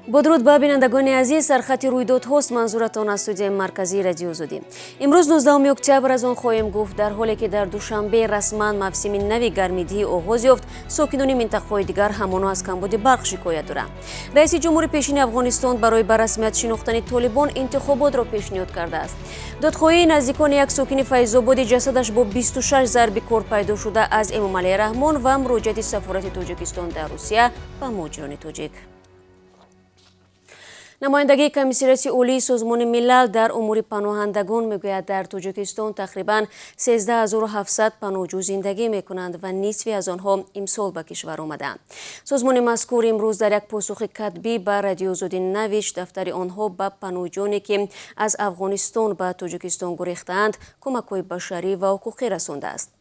با درود به بینندگان عزیز، سرخط رویدادهاست. منظورتان از استودیوی مرکزی رادیو زودی. امروز 19 اکتبر از آن خواهیم گفت. در حالی که در دوشنبه رسما موسم نوی گرمیدهی آغاز یافت، ساکنان منطقه‌های دیگر همانا از کمبود برق شکایت دارند. رئیس جمهور پیشین افغانستان برای به رسمیت شناختن طالبان انتخابات را پیشنهاد کرده است. دادخواهی نزدیکان یک ساکن فیض‌آباد جسدش با 26 ضرب کار پیدا شده از امام علی رحمان و مراجعه سفارت تاجیکستان در روسیه و مهاجران تاجیک. نمایندگی کمیسیون اولی سازمان ملل در امور پناهندگان میگوید در تاجیکستان تقریباً 13700 پناهجو زندگی میکنند و نصفی از آنها امسال به کشور آمدند. سازمان مذکور امروز در یک پاسخ کتبی به رادیو زودی نوشت دفتر آنها به پناهجویانی که از افغانستان به تاجیکستان گریختند کمک‌های بشری و حقوقی رسانده است.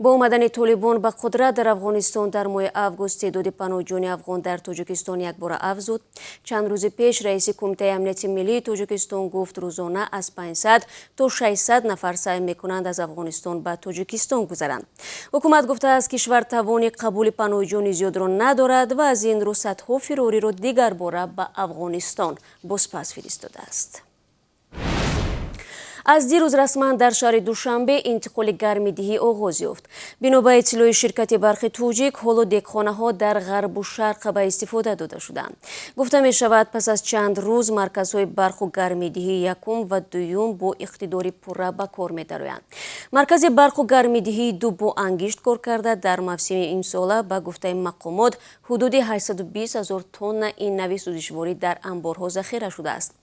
با آمدن طالبان به قدرت در افغانستان در ماه آگوست تعداد پناهجویان افغان در تاجیکستان یک بار افزود. چند روز پیش رئیس کمیته امنیت ملی تاجیکستان گفت روزانه از 500 تا 600 نفر سعی میکنند از افغانستان به تاجیکستان گذرند. حکومت گفته است کشور توان قبول پناهجویان زیاد را ندارد و از این رو صدها فراری را دیگر باره به افغانستان بازپس فرستاده است. از دیروز رسما در شهر دوشنبه انتقال گرمیدهی آغاز یافت. بنا به اطلاع شرکت برق توجیک، حالا دکخانه‌ها در غرب و شرق به استفاده داده شدند. گفته می شود پس از چند روز مرکزهای برق و گرمیدهی یکم و دوم با اقتدار پوره به کار می درآیند. مرکز برق و گرمیدهی دو با انگشت کار کرده در موسم امسال به گفته مقامات حدود 820,000 تن این نوع سوزشواری در انبارها ذخیره شده است.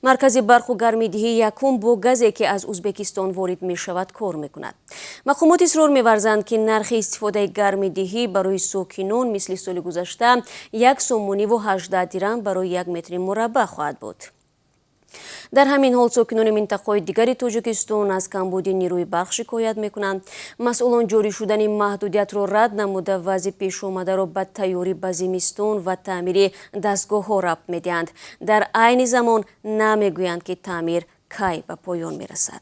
مرکز برق و گرمیدهی یکم با گاز که از ازبکستان وارد می شود کار می کند. مقامات اصرار می ورزند که نرخ استفاده گرمیدهی برای ساکنان مثل سال گذشته 1 سوم و 18 درم برای 1 متر مربع خواهد بود. در همین حال ساکنان منطقه‌های دیگر تاجیکستان از کمبود نیروی برق شکایت می‌کنند. مسئولان جاری شدن محدودیت را رد نموده وضع پیش آمده را به تیاری به زمستان و تعمیر دستگاه‌ها ربط می‌دهند. در عین زمان نمی‌گویند که تعمیر کی به پایان می‌رسد.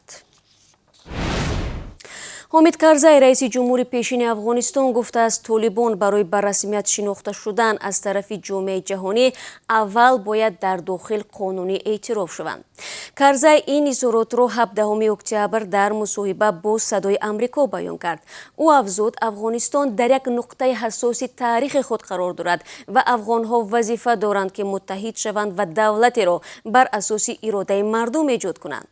حامد کرزی رئیس جمهور پیشین افغانستان گفته است طالبان برای به رسمیت شناخته شدن از طرف جامعه جهانی اول باید در داخل قانونی اعتراف شوند. کرزی این اظهارات را 17 اکتبر در مصاحبه با صدای آمریکا بیان کرد. او افزود افغانستان در یک نقطه حساس تاریخ خود قرار دارد و افغانها وظیفه دارند که متحد شوند و دولتی را بر اساس اراده مردم ایجاد کنند.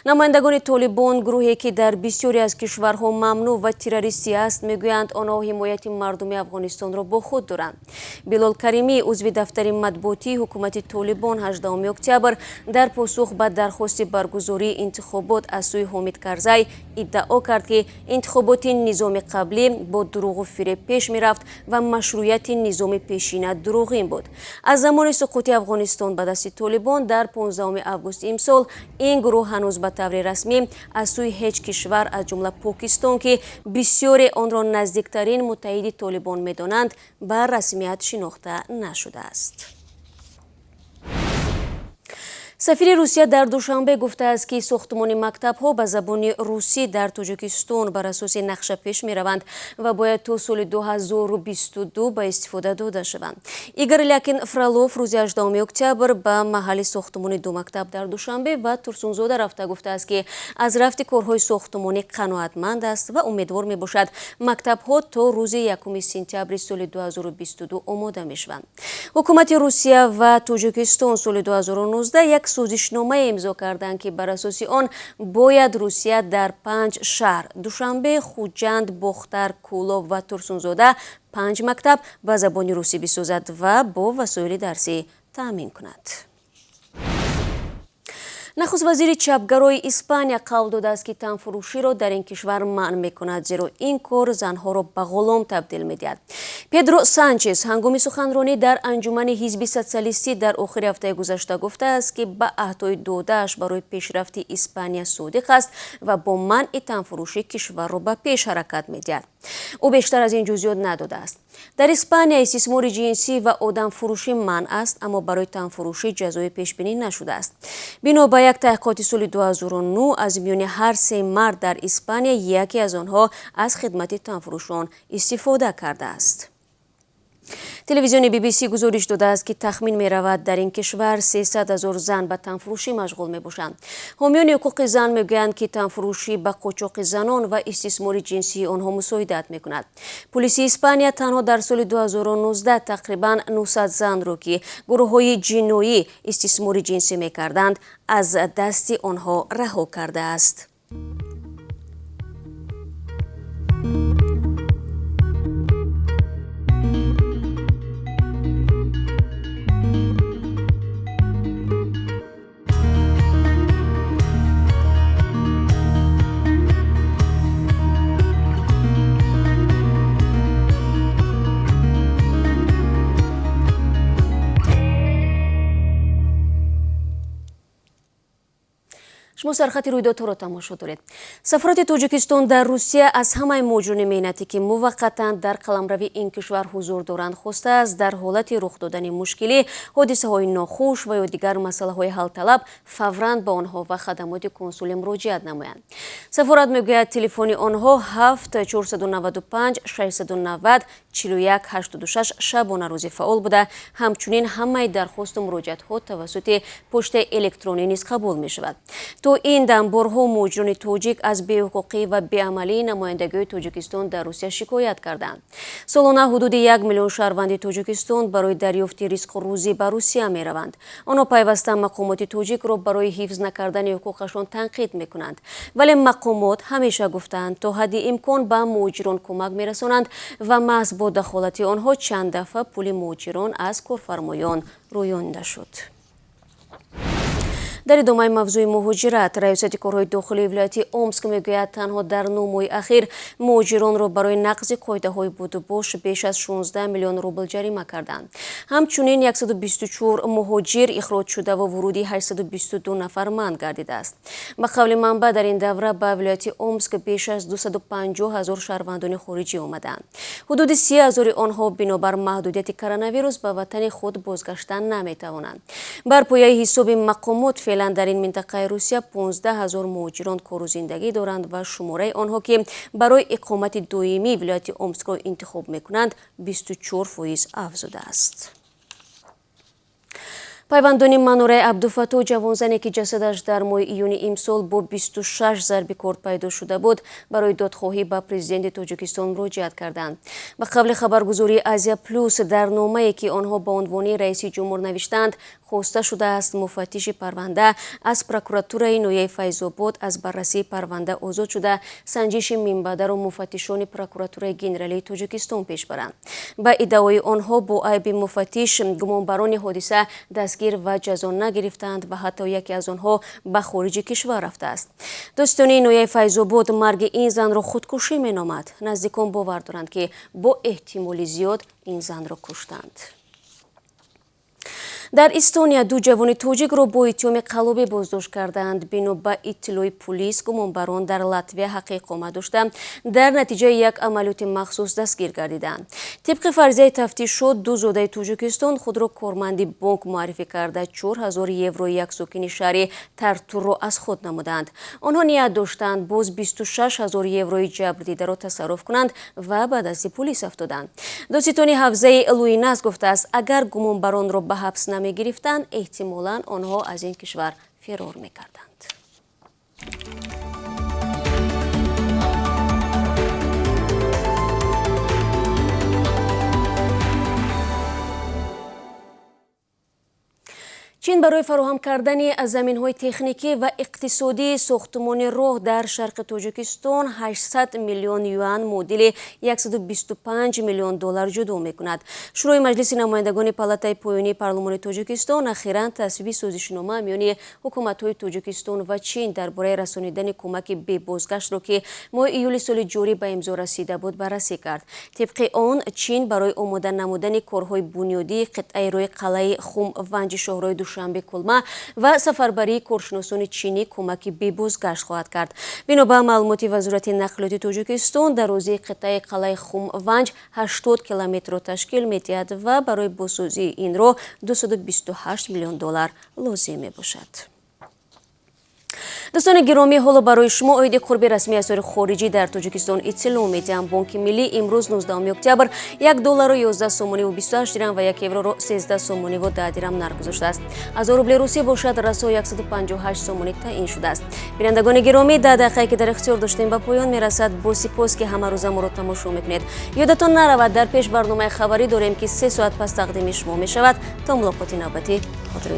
نمایندگان طالبان، گروهی که در بسیاری از کشورها ممنوع و تروریستی است، میگویند آنها حمایت مردم افغانستان را با خود دارند. بلال کریمی عضو دفتر مطبوعاتی حکومت طالبان 18 اکتبر در پاسخ به درخواست برگزاری انتخابات از سوی حامد کرزی ادعا کرد که انتخابات نظام قبلی با دروغ و فریب پیش میرفت و مشروعیت نظام پیشین دروغین بود. از زمان سقوط افغانستان به دست طالبان در 15 آگوست امسال این گروه هنوز به طور رسمی از سوی هیچ کشور از جمله پاکستان که بسیاری آن را نزدیکترین متحد طالبان می‌دانند به رسمیت شناخته نشده است. سفیر روسیه در دوشنبه گفته است که ساختمان مکتب‌ها به زبان روسی در تاجیکستان بر اساس نقشه پیش می‌روند و باید تا سال 2022 به استفاده داده شوند. ایگور لیکن فرالوف روز 18 اکتبر به محل ساختمان دو مکتب در دوشنبه و ترسونزاده رفته گفته است که از رفت کارهای ساختمانی قناعتمند است و امیدوار میباشد مکتب‌ها تا روز 1 سپتامبر سال 2022 آماده میشوند. حکومت روسیه و تاجیکستان سال 2019 یک سازشنامه امضا کردند که بر اساس آن باید روسیه در 5 شهر دوشنبه، خوجند، باختر، کولاب و ترسونزاده 5 مکتب به زبان روسی بسازد و با وسایل درسی تأمین کند. نخست وزیر چپگرای اسپانیا قول داده است که تنفروشی را در این کشور منع می‌کند زیرا این کار زنها را به غلام تبدیل می‌دهد. پدرو سانچز هنگام سخنرانی در انجمن حزب سوسیالیستی در آخر هفته گذشته گفته است که به عهدهای داده‌اش برای پیشرفت اسپانیا صادق است و با منع تنفروشی کشور را به پیش حرکت می‌دهد. او بیشتر از این جزئیات نداده است. در اسپانیا استثمار جنسی و آدم فروشی منع است، اما برای تنفروشی جزای پیش بینی نشده است. بنا به یک تحقیقات سال 2009 از میان هر 3 مرد در اسپانیا یکی از آنها از خدمت تنفروشان استفاده کرده است. телевизиони BBC гузориш дода аст ки тахмин меравад дар ин кишвар 300,000 зан ба танфурӯшӣ машғул мебошанд. ҳомиёни ҳуқуқи зан мегӯянд ки танфурӯшӣ ба қочоқи занон ва истисмори ҷинсии онҳо мусоидат мекунад. полисии Испания танҳо дар соли 2019 тақрибан 900 занро ки гурӯҳҳои ҷиноӣ истисмори ҷинсӣ мекарданд аз дасти онҳо раҳо кардааст. шумо сархати рӯйдодҳоро тамошо доред. сафароти тоҷикистон дар русия аз ҳамаи муҳоҷирони меҳнатӣ ки муваққатан дар қаламрави ин кишвар ҳузур доранд хостааст дар ҳолати рух додани мушкилӣ, ҳодисаҳои нохуш ва ё дигар масъалаҳои ҳалталаб фавран ба онҳо ва хадамоти консулӣ муроҷиат намоянд. сафорат мегӯяд телефони онҳо 7 495 690 41 86 шабона рӯзӣ фаъол буда, ҳамчунин ҳамаи дархосту муроҷиатҳо тавассути почтаи электронӣ низ қабул мешавад. то ин дам борҳо муҳоҷирони тоҷик аз беҳуқуқӣ ва беамалии намояндагиҳои Тоҷикистон дар Русия шикоят карданд. солона ҳудуди 1 миллион шаҳрванди Тоҷикистон барои дарёфти ризқу рӯзӣ ба Русия мераванд. онҳо пайваста мақомоти тоҷикро барои ҳифз накардани ҳуқуқашон танқид мекунанд. вале мақомот ҳамеша гуфтанд то ҳадди имкон ба муҳоҷирон кӯмак мерасонанд ва маҳз бо дахолати онҳо чанд дафъа пули муҳоҷирон аз корфармоён рӯёнда шуд. дар идомаи мавзӯи муҳоҷират, раёсати корҳои дохилии вилояти Омск мегӯяд танҳо дар 9 моҳи ахир муҳоҷиронро барои нақзи қоидаҳои будубош беш аз 16 миллион рубл ҷарима карданд. ҳамчунин 124 муҳоҷир ихроҷ шуда ва вуруди 822 нафар манъ гардидааст. ба қавли манбаъ дар ин давра ба вилояти Омск беш аз 250 000 шаҳрвандони хориҷӣ омаданд. ҳудуди 30 000 онҳо бинобар маҳдудияти коронавирус ба ватани худ бозгаштан наметавонанд. бар пояи ҳисоби мақомот дар ин минтақаи Русия 15 000 муҳоҷирон кору зиндагӣ доранд ва шумораи онҳо ки барои иқомати доимӣ вилояти Омскро интихоб мекунанд 24% афзудааст. пайвандони Манураи Абдуфатто, ҷавонзане ки ҷасадаш дар моҳи июни имсол бо 26 зарби корд пайдо шуда буд, барои додхоҳӣ ба президенти Тоҷикистон муроҷиат карданд. ба қавли хабаргузории Азия Плюс, дар номае ки онҳо ба унвони раиси ҷумҳур навиштанд, хоста шудааст муфаттиши парванда аз прокуратураи ноҳияи Файзобод аз баррасии парванда озод шуда, санҷиши минбаъдару муфаттишони прокуратураи генералии Тоҷикистон пеш баранд. ба иддаои онҳо бо айби муфаттиш гумонбарони ҳодиса дастгир ва ҷазо нагирифтанд ва ҳатто яке аз онҳо ба хориҷи кишвар рафтааст. достонии ноҳияи Файзобод марги ин занро худкушӣ меномад. наздикон бовар доранд ки бо эҳтимоли зиёд ин занро куштанд. дар Эстония ду ҷавони тоҷикро бо иттиҳоми қаллобӣ боздошт карданд. бино ба иттилои пулис, гумонбарон дар Латвия ҳаққи иқомат дошта дар натиҷаи як амалиёти махсус дастгир гардиданд. тибқи фарзияи тафтишот, ду зодаи Тоҷикистон худро корманди бонк муаррифӣ карда 4000 еврои як сокини шаҳри Тартурро аз худ намуданд. онҳо ният доштанд боз 26000 еврои ҷабрдидаро тасарруф кунанд ва ба дасти пулис афтоданд. доситони ҳавзаи Луинас гуфтааст, агар гумонбаронро ба ҳабс намегирифтанд, эҳтимолан онҳо аз ин кишвар ферор мекарданд. чин барои фароҳам кардани заминҳои техникӣ ва иқтисодии сохтмони роҳ дар шарқи Тоҷикистон 800 миллион юан муодили 125 миллион доллар ҷудо мекунад. шурӯи маҷлиси намояндагони палатаи поёнии парлумони Тоҷикистон ахиран тасвиби созишнома миёни ҳукуматҳои Тоҷикистон ва Чин дар бораи расонидани кӯмаки бебозгаштро ки моҳи июли соли ҷорӣ ба имзо расида буд баррасӣ кард. тибқи он, Чин барои омода намудани корҳои бунёдии қитъаи роҳи қалъаи Хум-Ванҷи шоҳроҳи Душанбе Кулма ва сафарбарии коршиносони чинӣ кӯмаки бебозгашт хоҳад кард. бино ба маълумоти Вазорати нақлиёти Тоҷикистон, дарозии қитъаи қалъаи Хум-Ванҷ 80 километрро ташкил медиҳад ва барои бозсозии ин роҳ 228 миллион доллар лозим мебошад. دوستان گرامی، حالا برای شما عاید قرب رسمی اسعار خارجی در تاجیکستان اطلاع میدیم. بانک ملی امروز 19 اکتبر $1 را 11 سومانی و 28 درم و 1 یورو را 13 سومانی و 10 درم نرخ گذاشته است. از روبل روسیه باشد رسا 158 سومانی تعیین شده است. بینندگان گرامی، 10 دقیقه که در اختیار داشتیم به پایان میرسد. با سپاس که همه روز ما را تماشا میکنید. یادتان نرود در پیش برنامه خبری داریم که 3 ساعت پس تقدیم شما میشود. تا ملاقات نوبتی، خاطر